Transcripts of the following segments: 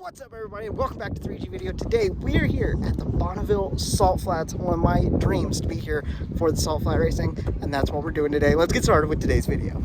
What's up, everybody, and welcome back to 3G Video. Today we are here at the Bonneville Salt Flats, one of my dreams to be here for the salt flat racing, and that's what we're doing today. Let's get started with today's video.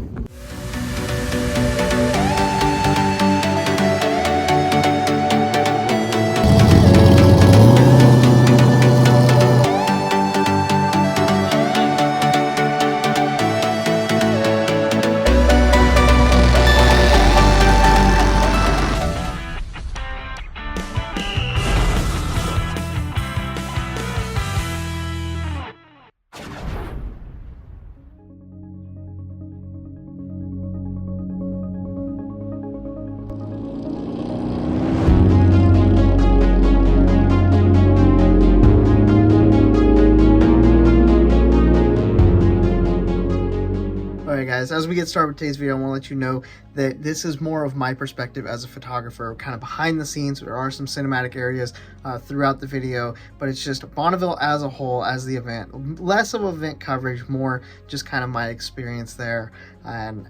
Guys, as we get started with today's video, I want to let you know that this is more of my perspective as a photographer, kind of behind the scenes. There are some cinematic areas throughout the video, but it's just Bonneville as a whole, as the event. Less of event coverage, more just kind of my experience there and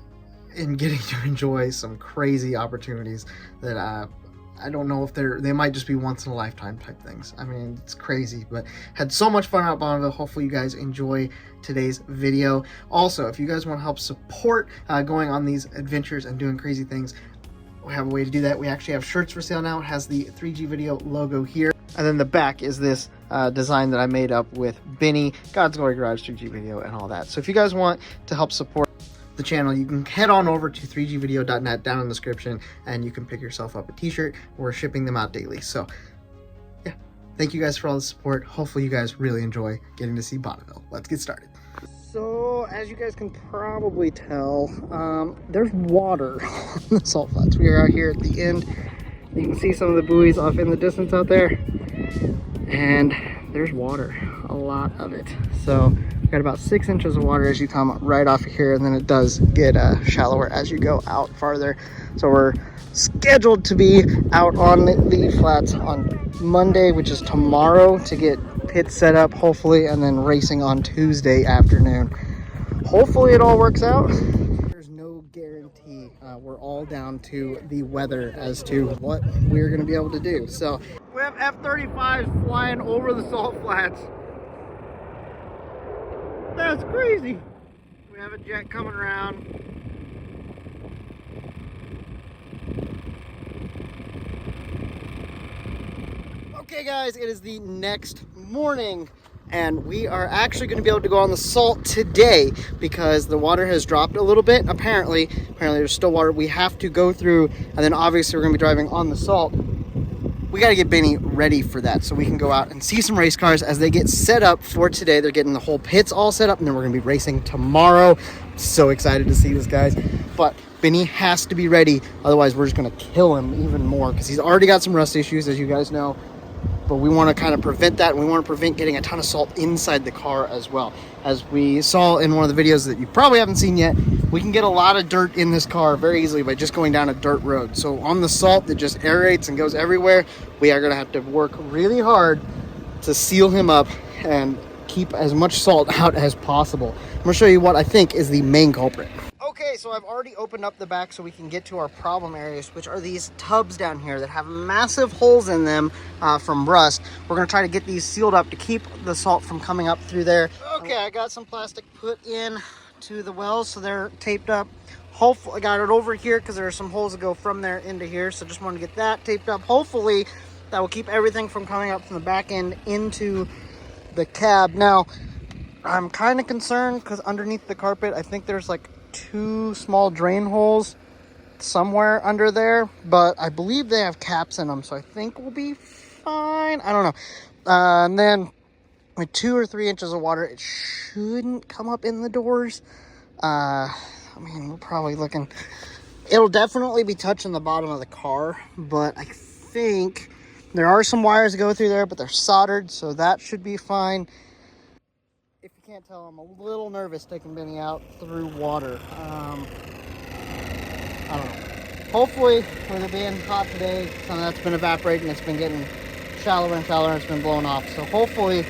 in getting to enjoy some crazy opportunities that I don't know if they might just be once in a lifetime type things. I mean, it's crazy, but had so much fun out at Bonneville. Hopefully you guys enjoy today's video. Also, if you guys want to help support going on these adventures and doing crazy things, we have a way to do that. We actually have shirts for sale now. It has the 3G Video logo here. And then the back is this design that I made up with Benny, God's Glory Garage, 3G Video, and all that. So if you guys want to help support the channel, you can head on over to 3gvideo.net down in the description and you can pick yourself up a t-shirt. We're shipping them out daily. So yeah, thank you guys for all the support. Hopefully you guys really enjoy getting to see Bonneville. Let's get started. So as you guys can probably tell, there's water on the salt flats. We are out here at the end. You can see some of the buoys off in the distance out there, and there's water, a lot of it. So we've got about 6 inches of water as you come right off of here, and then it does get shallower as you go out farther. So we're scheduled to be out on the flats on Monday, which is tomorrow, to get pits set up hopefully, and then racing on Tuesday afternoon. Hopefully it all works out. There's no guarantee. We're all down to the weather as to what we're going to be able to do. So we have F-35s flying over the salt flats. That's crazy. We have a jet coming around. Okay guys, it is the next morning and we are actually going to be able to go on the salt today because the water has dropped a little bit. Apparently there's still water we have to go through, and then obviously we're going to be driving on the salt. We got to get Benny ready for that so we can go out and see some race cars as they get set up for today. They're getting the whole pits all set up, and then we're going to be racing tomorrow. So excited to see this, guys. But Benny has to be ready, otherwise we're just going to kill him even more because he's already got some rust issues, as you guys know. But we want to kind of prevent that, and we want to prevent getting a ton of salt inside the car as well. As we saw in one of the videos that you probably haven't seen yet, we can get a lot of dirt in this car very easily by just going down a dirt road. So on the salt that just aerates and goes everywhere, we are going to have to work really hard to seal him up and keep as much salt out as possible. I'm going to show you what I think is the main culprit. Okay, so I've already opened up the back so we can get to our problem areas, which are these tubs down here that have massive holes in them from rust. We're going to try to get these sealed up to keep the salt from coming up through there. Okay, I got some plastic put in to the wells so they're taped up. Hopefully, I got it over here because there are some holes that go from there into here, so just wanted to get that taped up. Hopefully, that will keep everything from coming up from the back end into the cab. Now, I'm kind of concerned because underneath the carpet, I think there's like 2 small drain holes somewhere under there, but I believe they have caps in them, so I think we'll be fine. I don't know. And then with 2 or 3 inches of water, it shouldn't come up in the doors. I mean, we're probably looking, it'll definitely be touching the bottom of the car, but I think there are some wires that go through there, but they're soldered, so that should be fine. If you can't tell, I'm a little nervous taking Benny out through water. I don't know. Hopefully, with it being hot today, some of that's been evaporating. It's been getting shallower and shallower, and it's been blowing off. So hopefully,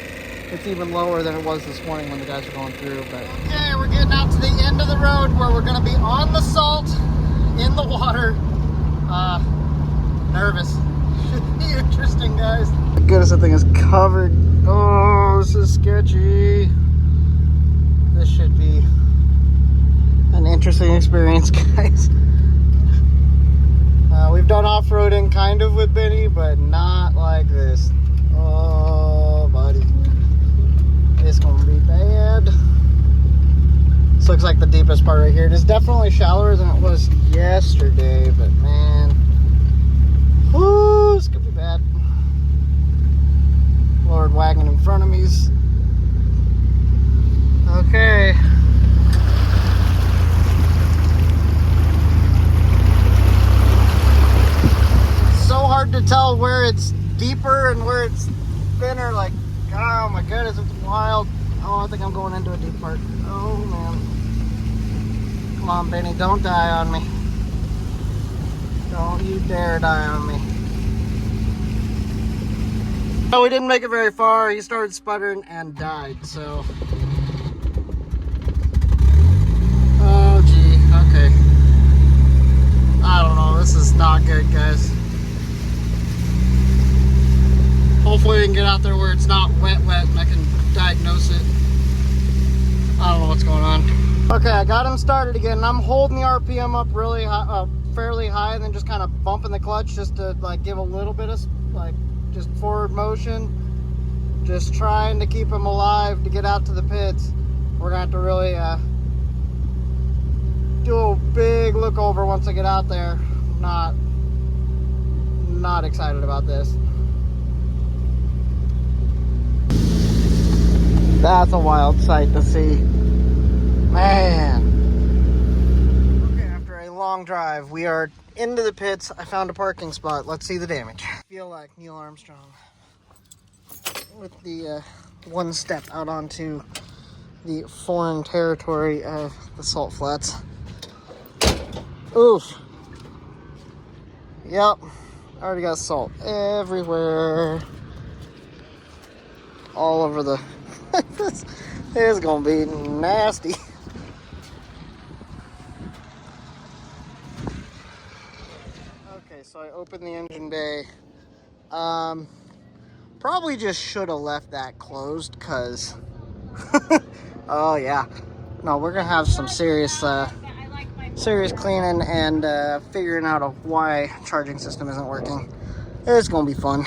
it's even lower than it was this morning when the guys were going through. But okay, we're getting out to the end of the road where we're going to be on the salt in the water. Nervous. should be interesting, guys. Goodness, that thing is covered. Oh, this is sketchy. This should be an interesting experience, guys. We've done off-roading kind of with Benny, but not like this. Oh, buddy. It's gonna be bad. This looks like the deepest part right here. It is definitely shallower than it was yesterday, but man. Whoo, this could be bad. Lord wagon in front of me's. Okay. So hard to tell where it's deeper and where it's thinner. Like, oh my goodness, it's wild. Oh, I think I'm going into a deep part. Oh man. Come on, Benny, don't die on me. Don't you dare die on me. Oh, we didn't make it very far. He started sputtering and died, so. Oh gee, okay. I don't know, this is not good, guys. Hopefully we can get out there where it's not wet and I can diagnose it. I don't know what's going on. Okay, I got him started again and I'm holding the RPM up really high, fairly high, and then just kind of bumping the clutch just to like give a little bit of like just forward motion. Just trying to keep him alive to get out to the pits. We're gonna have to really do a big look over once I get out there. Not excited about this. That's a wild sight to see. Man. Okay, after a long drive, we are into the pits. I found a parking spot. Let's see the damage. I feel like Neil Armstrong with the one step out onto the foreign territory of the salt flats. Oof. Yep. Already got salt everywhere. All over the... This is gonna be nasty. Okay, so I opened the engine bay. Probably just should have left that closed because oh yeah, no, we're gonna have some serious cleaning and figuring out of why charging system isn't working. It's gonna be fun.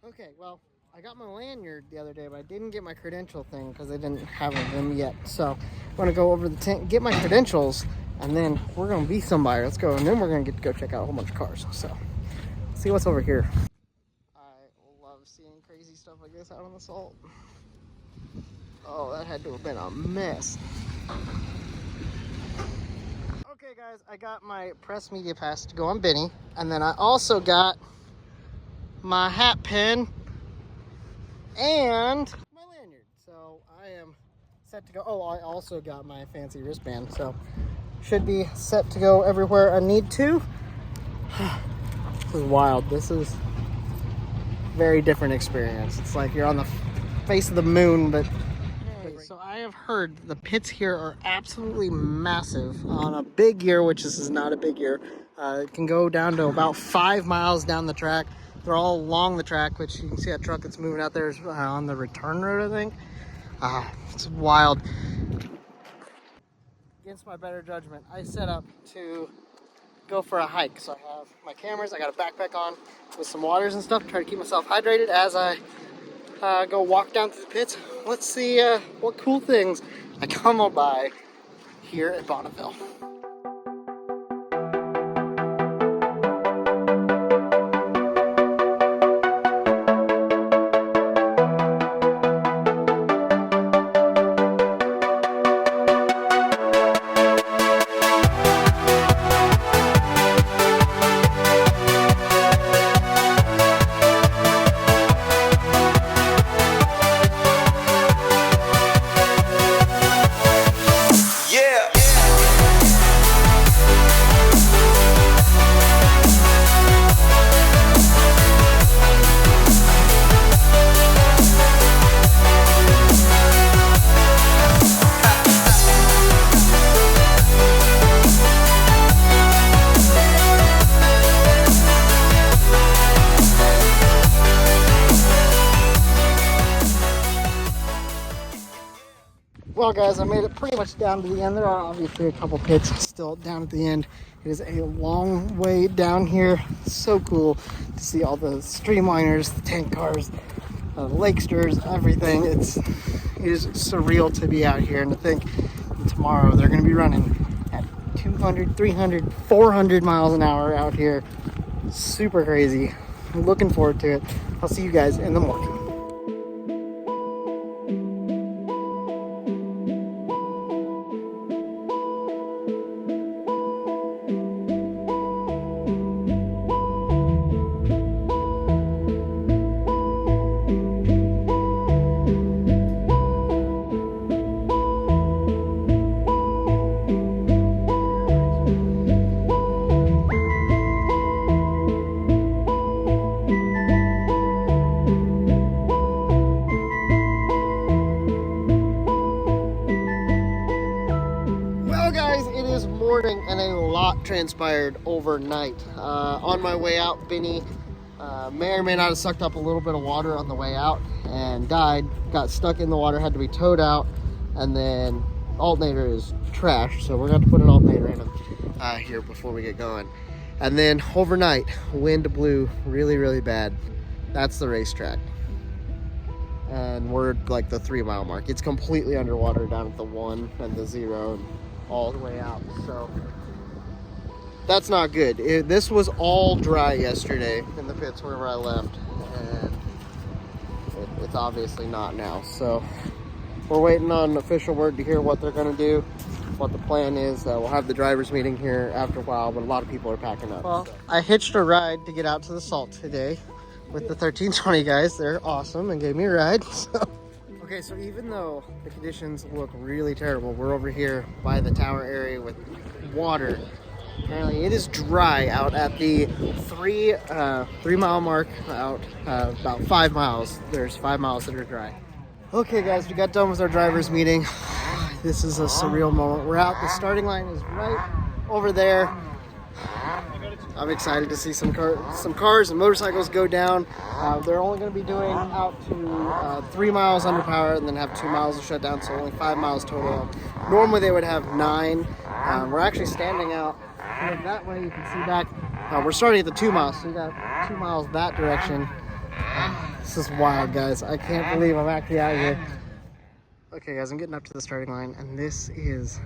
Okay, well, I got my lanyard the other day, but I didn't get my credential thing because they didn't have them yet. So I'm gonna go over the tent, get my credentials, and then we're gonna be somebody. Let's go, and then we're gonna get to go check out a whole bunch of cars. So let's see what's over here. I love seeing crazy stuff like this out on the salt. Oh, that had to have been a mess. Okay guys, I got my press media pass to go on Benny, and then I also got my hat pin and my lanyard. So I am set to go. Oh, I also got my fancy wristband, so should be set to go everywhere I need to. This is wild. This is a very different experience. It's like you're on the face of the moon, but so I have heard the pits here are absolutely massive. On a big year, which this is not a big year, it can go down to about 5 miles down the track. They're all along the track, which you can see that truck that's moving out there is on the return road, I think. It's wild. Against my better judgment, I set up to go for a hike. So I have my cameras, I got a backpack on with some waters and stuff to try to keep myself hydrated as I go walk down through the pits. Let's see what cool things I come by here at Bonneville. Yeah. Well, guys, I made it pretty much down to the end. There are obviously a couple pits still down at the end. It is a long way down here. It's so cool to see all the streamliners, the tank cars, the lakesters, everything. It is surreal to be out here, and to think tomorrow they're going to be running at 200, 300, 400 miles an hour out here. Super crazy. I'm looking forward to it. I'll see you guys in the morning. Morning, and a lot transpired overnight. On my way out, Vinny may or may not have sucked up a little bit of water on the way out and died, got stuck in the water, had to be towed out, and then alternator is trash, so we're going to put an alternator in him here before we get going. And then overnight, wind blew really bad. That's the racetrack, and we're like the 3 mile mark. It's completely underwater down at the 1 and the 0 and all the way out, so that's not good. This was all dry yesterday in the pits wherever I left, and it's obviously not now. So we're waiting on official word to hear what they're going to do, what the plan is. We'll have the drivers meeting here after a while, but a lot of people are packing up. Well, I hitched a ride to get out to the salt today with the 1320 guys. They're awesome and gave me a ride. So. Okay, so even though the conditions look really terrible, we're over here by the tower area with water. Apparently it is dry out at the 3 mile mark, out about 5 miles. There's 5 miles that are dry. Okay guys, we got done with our drivers meeting. This is a surreal moment. We're out, the starting line is right over there. I'm excited to see some cars and motorcycles go down. They're only going to be doing out to 3 miles under power and then have 2 miles of shutdown, so only 5 miles total. Normally they would have 9. We're actually standing out that way. You can see back. We're starting at the 2 miles, so you got 2 miles that direction. This is wild, guys. I can't believe I'm actually out here. Okay, guys, I'm getting up to the starting line, and this is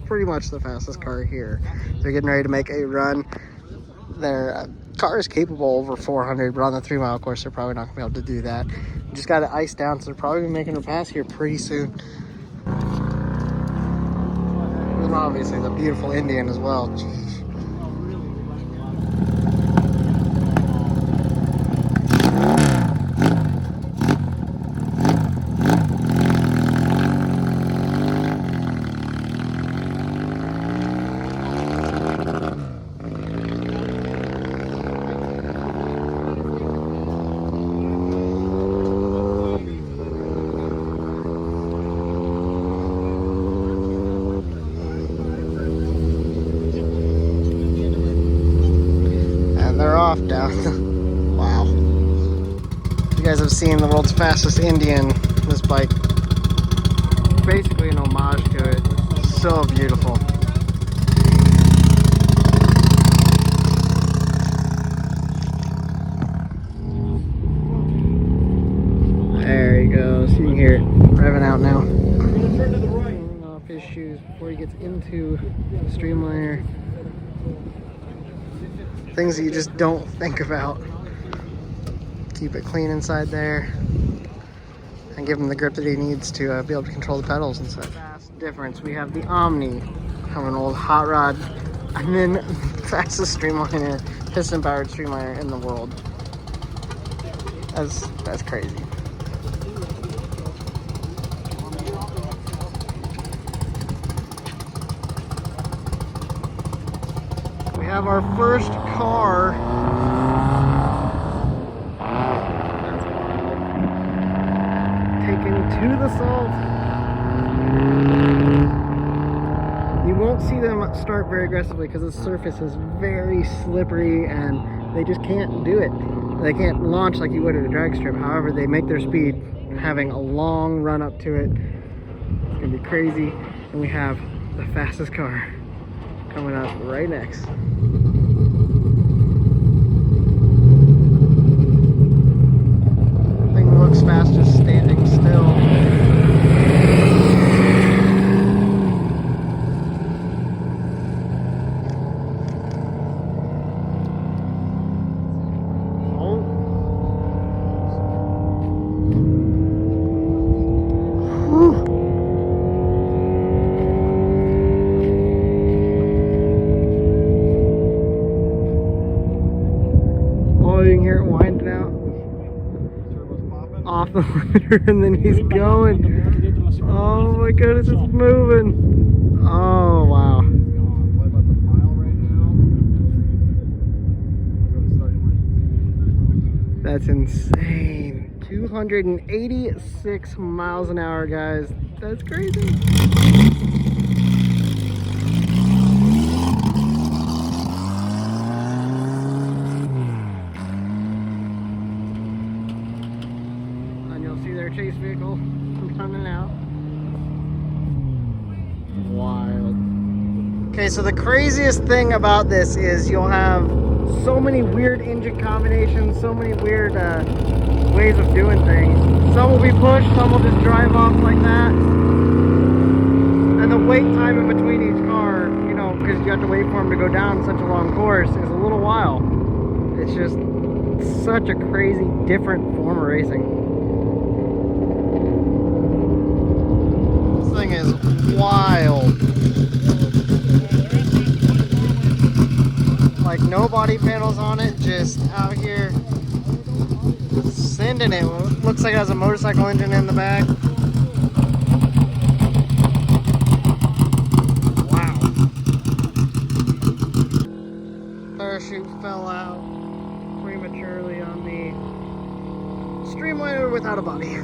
pretty much the fastest car here. They're getting ready to make a run. Their car is capable over 400, but on the 3 mile course, they're probably not gonna be able to do that. Just got it iced down, so they're probably gonna be making a pass here pretty soon. And obviously the beautiful Indian as well. Jeez. Off down. Wow. You guys have seen the world's fastest Indian. This bike, basically an homage to it. So beautiful. There he goes. You can hear it revving out now. Turning off his shoes before he gets into the streamliner. Things that you just don't think about. Keep it clean inside there and give him the grip that he needs to be able to control the pedals and such. Fast difference. We have the Omni, have an old hot rod, and then the fastest streamliner, piston powered streamliner in the world. That's crazy. We have our first car. That's wild. Taken to the salt. You won't see them start very aggressively because the surface is very slippery and they just can't do it. They can't launch like you would at a drag strip. However, they make their speed having a long run up to it. It's gonna be crazy. And we have the fastest car coming up right next. Thing looks fast just standing still. Oh, you can hear it winding out off the limiter, and then he's going. Oh my goodness, it's moving. Oh wow. That's insane. 286 miles an hour, guys. That's crazy. Chase vehicle coming out. Wild. Okay, so the craziest thing about this is you'll have so many weird engine combinations, so many weird ways of doing things. Some will be pushed, some will just drive off like that. And the wait time in between each car, you know, because you have to wait for them to go down such a long course, is a little while. It's just such a crazy, different form of racing. Thing is wild. Like no body panels on it, just out here sending it. Looks like it has a motorcycle engine in the back. Wow. Parachute fell out prematurely on the streamliner without a body.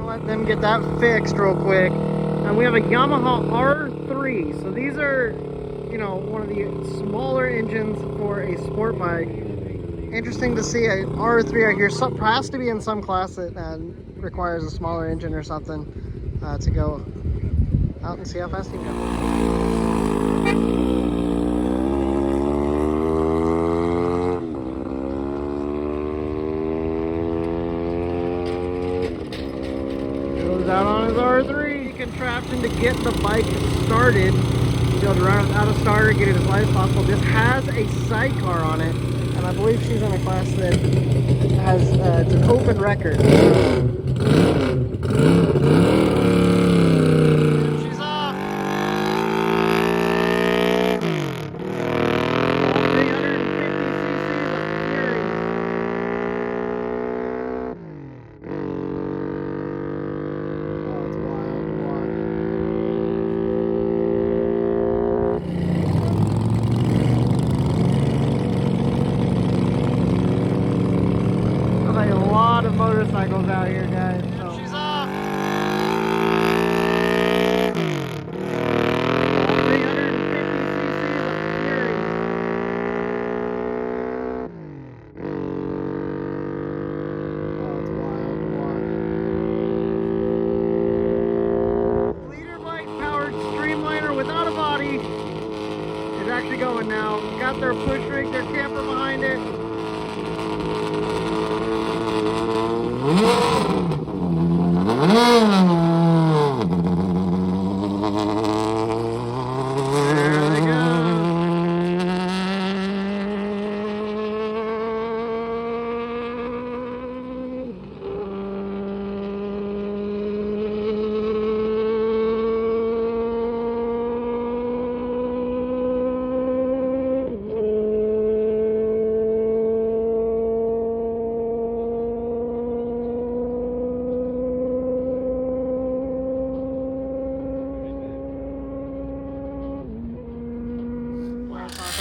Let them get that fixed real quick. And we have a Yamaha R3, so these are, you know, one of the smaller engines for a sport bike. Interesting to see an R3 out here. So, has to be in some class that requires a smaller engine or something to go out and see how fast you go. Out on his R3 contraption to get the bike started. He'll be able to run without a starter, get it as light as possible. This has a sidecar on it, and I believe she's in a class that has it's an open record. She's off. All 350 cc's of fury. Motorcycles out here, guys. So. She's off. 350 cc's of fury. Oh, it's wild. Leader bike powered streamliner without a body is actually going now. Got their push rig, their camper behind it. There they go.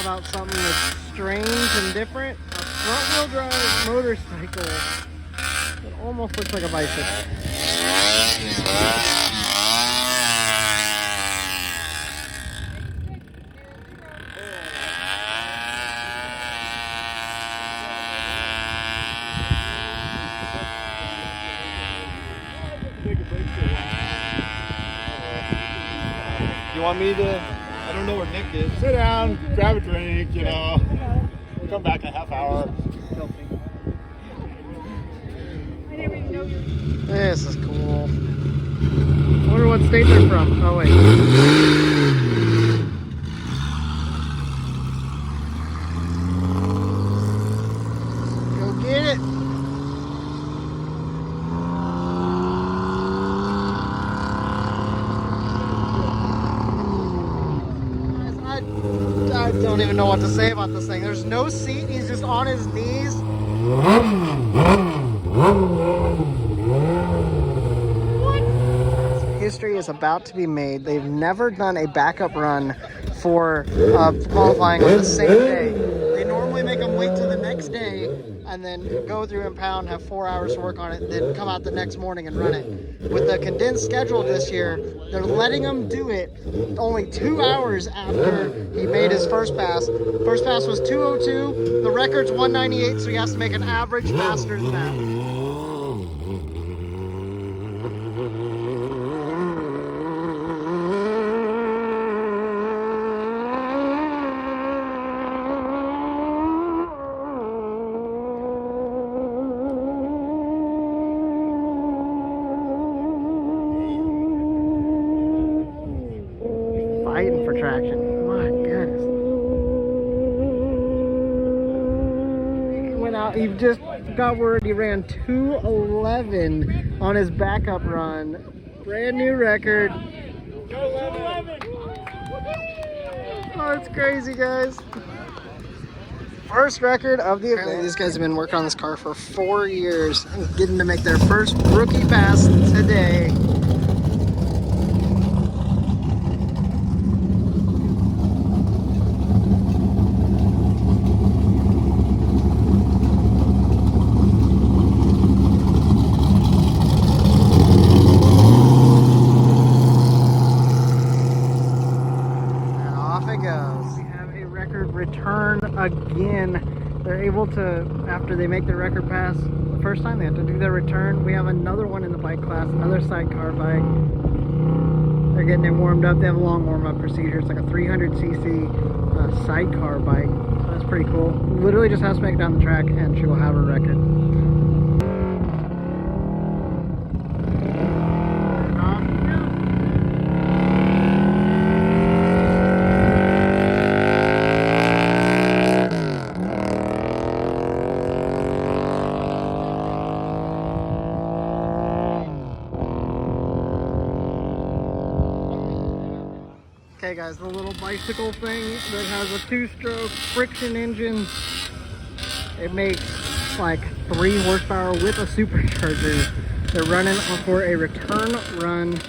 About something that's strange and different. A front-wheel drive motorcycle that almost looks like a bicycle. Take a break for a while. You want me to? I don't know where Nick is. Sit down, grab a drink, you know. We'll come back in a half hour. This is cool. I wonder what state they're from. Oh, wait. Go get it. I don't even know what to say about this thing. There's no seat. He's just on his knees. History is about to be made. They've never done a backup run for qualifying on the same day. They normally make them wait till the next day and then go through impound, have 4 hours to work on it, then come out the next morning and run it. With the condensed schedule this year, they're letting him do it only 2 hours after he made his first pass. First pass was 2:02. The record's 198, so he has to make an average faster than that. Fighting for traction. My goodness. He went out, he just got word he ran 2:11 on his backup run. Brand new record. Oh, it's crazy, guys. First record of the event. These guys have been working on this car for 4 years and getting to make their first rookie pass today. Return again. They're able to, after they make their record pass the first time, they have to do their return. We have another one in the bike class, another sidecar bike. They're getting it warmed up. They have a long warm-up procedure. It's like a 300cc sidecar bike. So that's pretty cool. Literally just has to make it down the track and she will have her record. Okay guys, the little bicycle thing that has a 2-stroke friction engine. It makes like 3 horsepower with a supercharger. They're running for a return run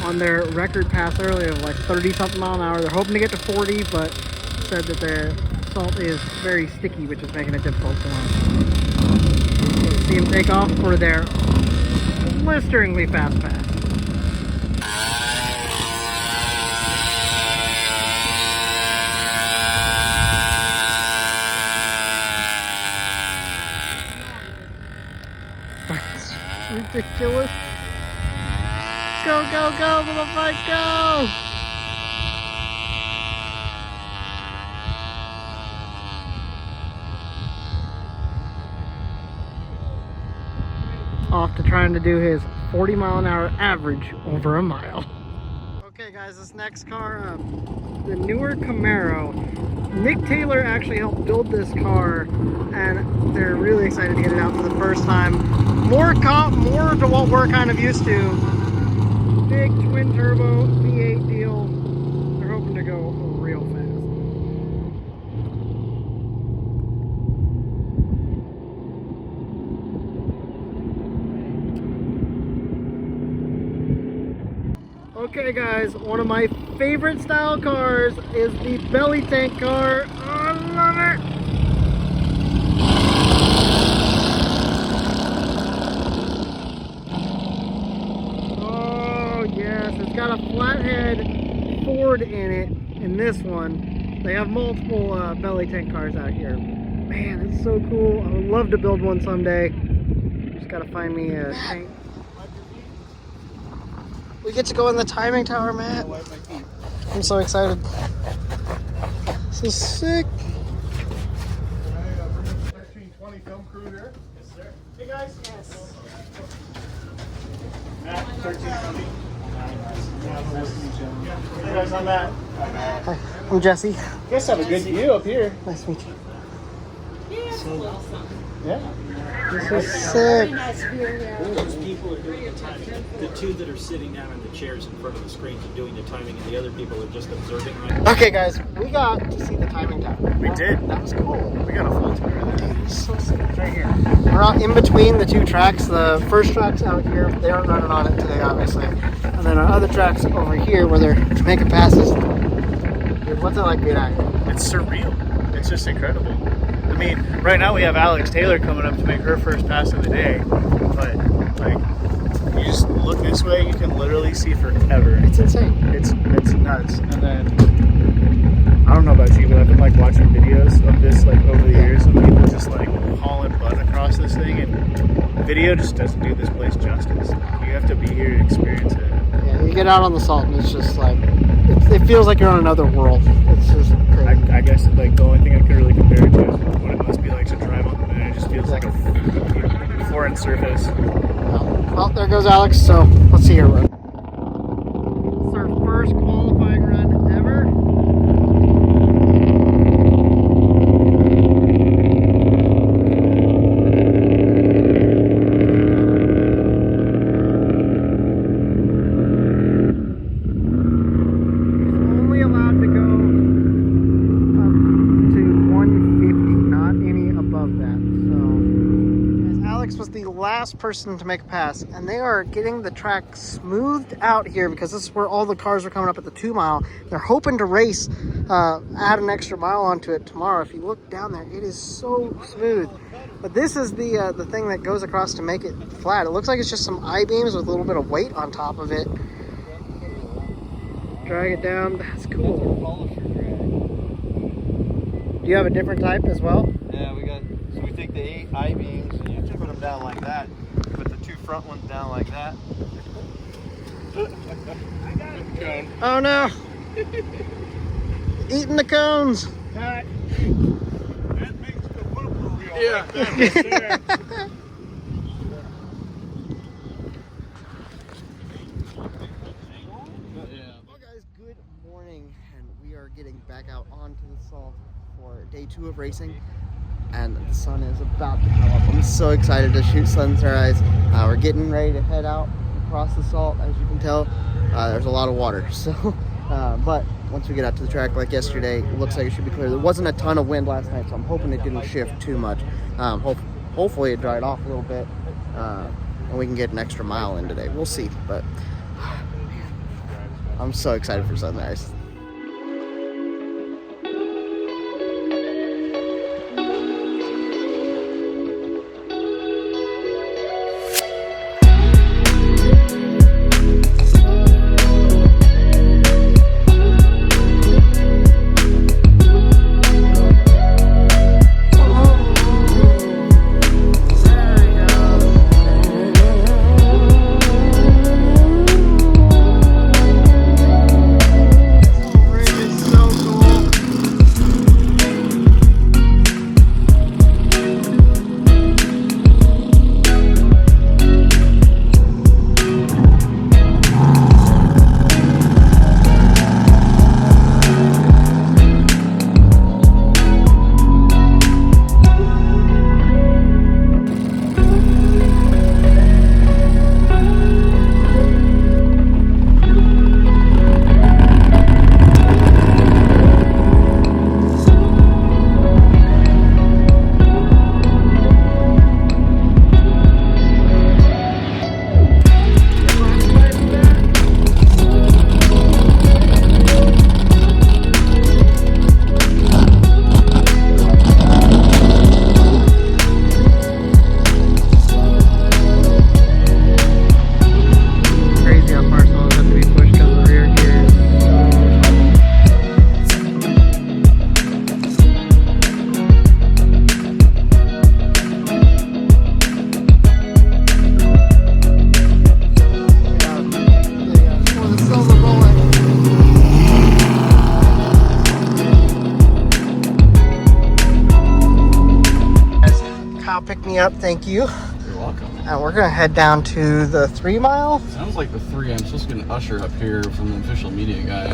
on their record pass earlier of like 30 something mile an hour. They're hoping to get to 40, but said that the salt is very sticky, which is making it difficult for them. Let's see them take off for their blisteringly fast pass. Ridiculous. Go, go, go, little bike, go! Off to trying to do his 40 mile an hour average over a mile. Okay guys, this next car, the newer Camaro. Nick Taylor actually helped build this car and they're really excited to get it out for the first time. More to what we're kind of used to. Big twin turbo V8 deal. They're hoping to go real fast. Okay guys, one of my favorite style cars is the belly tank car. Oh, I love it! Yes, it's got a flathead Ford in it. In this one, they have multiple belly tank cars out here. Man, it's so cool. I would love to build one someday. Just gotta find me a tank. We get to go in the timing tower, Matt. I'm so excited. This is sick. 1320 film crew here. Yes, sir. Hey guys. Yes. Matt, 1320. Hey guys, I'm Matt. Hi, I'm Jesse. You guys have a good view up here. Nice to meet you. Yeah. This is sick. Those people are doing the timing. The two that are sitting down in the chairs in front of the screens are doing the timing, and the other people are just observing. Okay, guys, we got to see the timing tower. We did. That was cool. We got a full tour of that. Dude, it's so sick. It's right here. We're out in between the two tracks. The first track's out here. They aren't running on it today, obviously. And then our other track's over here where they're making passes. Dude, what's it like being out here? It's surreal. It's just incredible. I mean, right now we have Alex Taylor coming up to make her first pass of the day. But, like, you just look this way, you can literally see forever. It's insane. It's nuts. And then, I don't know about you, but I've been, like, watching videos of this, like, over the years of people just, like, hauling butt across this thing. And video just doesn't do this place justice. You have to be here to experience it. Yeah, you get out on the salt and it's just like, it feels like you're on another world. It's just crazy. I guess, like, the only thing I could really compare it to is what it must be like to drive on the moon. It just feels like a foreign surface. Well, there goes Alex, so let's see her run. It's our first qualifying run ever. Only allowed to go up to 150, not any above that. So Alex was the last person to make a pass, and they are getting the track smoothed out here because this is where all the cars are coming up at the 2 mile. They're hoping to race, add an extra mile onto it tomorrow. If you look down there, it is so smooth. But this is the thing that goes across to make it flat. It looks like it's just some I-beams with a little bit of weight on top of it. Drag it down. That's cool. Do you have a different type as well? Yeah, so we take the 8 I-beams and you put them down like that. Put the 2 front ones down like that. Oh no! Eating the cones! That makes the blooper reel. Yeah. Well guys, good morning, and we are getting back out onto the salt for day 2 of racing, and the sun is about to come up. I'm so excited to shoot sunrise. We're getting ready to head out across the salt. As you can tell, there's a lot of water, so but once we get out to the track like yesterday, it looks like it should be clear. There wasn't a ton of wind last night, so I'm hoping it didn't shift too much. Hopefully it dried off a little bit, and we can get an extra mile in today. We'll see, but I'm so excited for sunrise. out, pick me up. Thank you. You're welcome. And we're gonna head down to the 3 mile. Sounds like the 3. I'm supposed to get an usher up here from the official media guy. I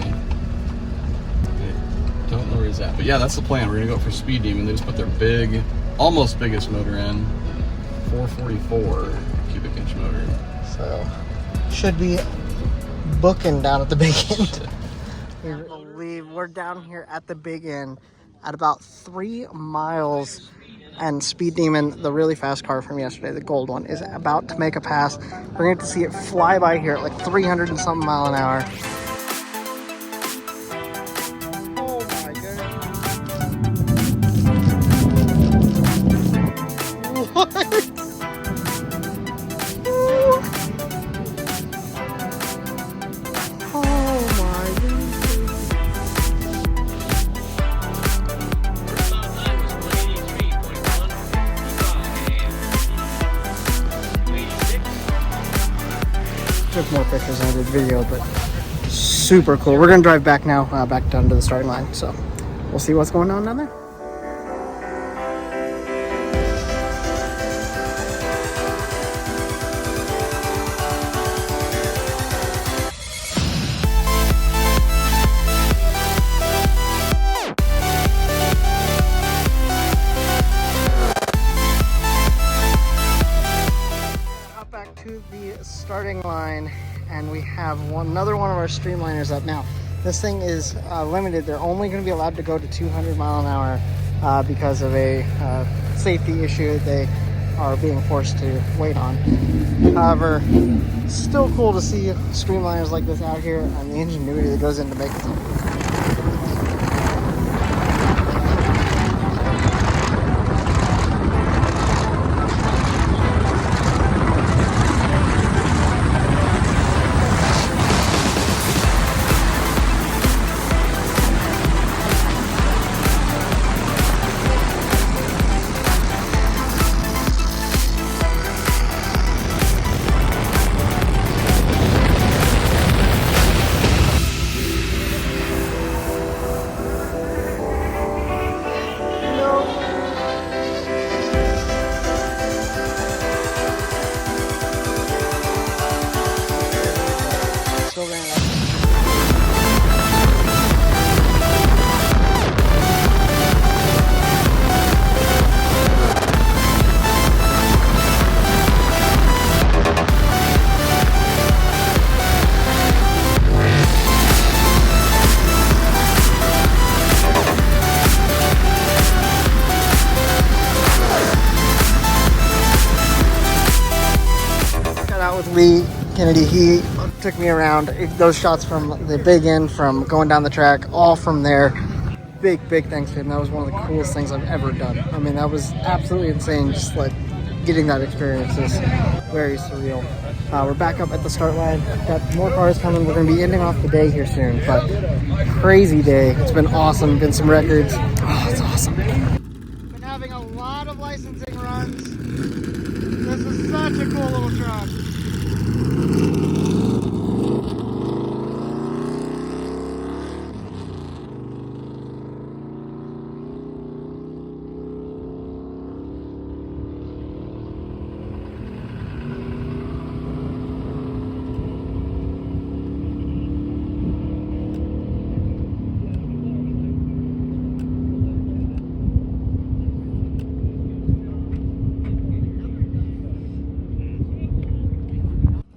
don't know where he's at, but yeah, that's the plan. We're gonna go for Speed Demon. They just put their big, almost biggest motor in, 444 cubic inch motor. So should be booking down at the big end. I believe we're down here at the big end at about 3 miles, and Speed Demon, the really fast car from yesterday, the gold one, is about to make a pass. We're going to see it fly by here at like 300 and something mile an hour. Oh my goodness. What? Took more pictures than I did video, but super cool. We're gonna drive back now, back down to the starting line. So we'll see what's going on down there. Back to the starting line, and we have another one of our streamliners up now. This thing is limited. They're only going to be allowed to go to 200 mile an hour because of a safety issue they are being forced to wait on. However, still cool to see streamliners like this out here and the ingenuity that goes into making them. Lee Kennedy, he took me around. Those shots from the big end, from going down the track, all from there. Big thanks to him. That was one of the coolest things I've ever done. I mean, that was absolutely insane. Just like getting that experience is very surreal. We're back up at the start line. Got more cars coming. We're going to be ending off the day here soon, but crazy day. It's been awesome. Been some records. Oh, it's awesome. Been having a lot of licensing runs. This is such a cool little truck.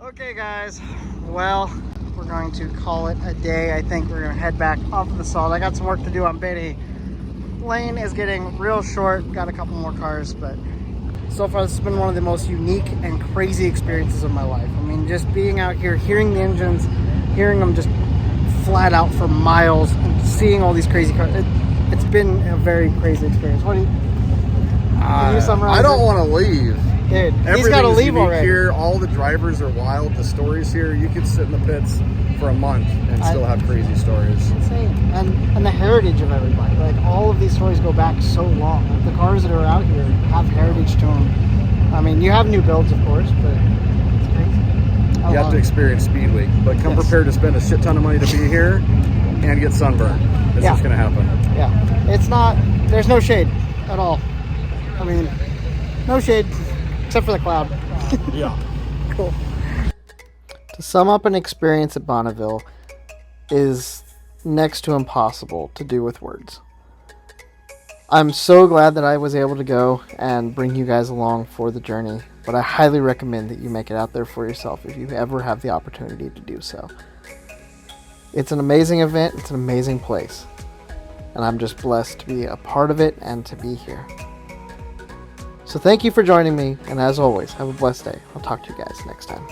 Okay guys, well, we're going to call it a day. I think we're gonna head back off of the salt. I got some work to do on Betty. Lane is getting real short, got a couple more cars, but so far this has been one of the most unique and crazy experiences of my life. I mean, just being out here, hearing the engines, hearing them just flat out for miles, and seeing all these crazy cars. It's been a very crazy experience. What do you, can you summarize I don't it? want to leave. Dude, he's got to leave already. Here, all the drivers are wild. The stories here, you could sit in the pits for a month and still have crazy stories. Insane. And the heritage of everybody. Like, all of these stories go back so long. Like, the cars that are out here have heritage to them. I mean, you have new builds, of course, but it's crazy. You have to experience Speed Week, but come prepared to spend a shit ton of money to be here and get sunburned. It's just going to happen. Yeah. It's not, there's no shade at all. I mean, No shade, except for the cloud. Yeah. Cool. To sum up an experience at Bonneville is next to impossible to do with words. I'm so glad that I was able to go and bring you guys along for the journey, but I highly recommend that you make it out there for yourself if you ever have the opportunity to do so. It's an amazing event, it's an amazing place, and I'm just blessed to be a part of it and to be here. So thank you for joining me, and as always, have a blessed day. I'll talk to you guys next time.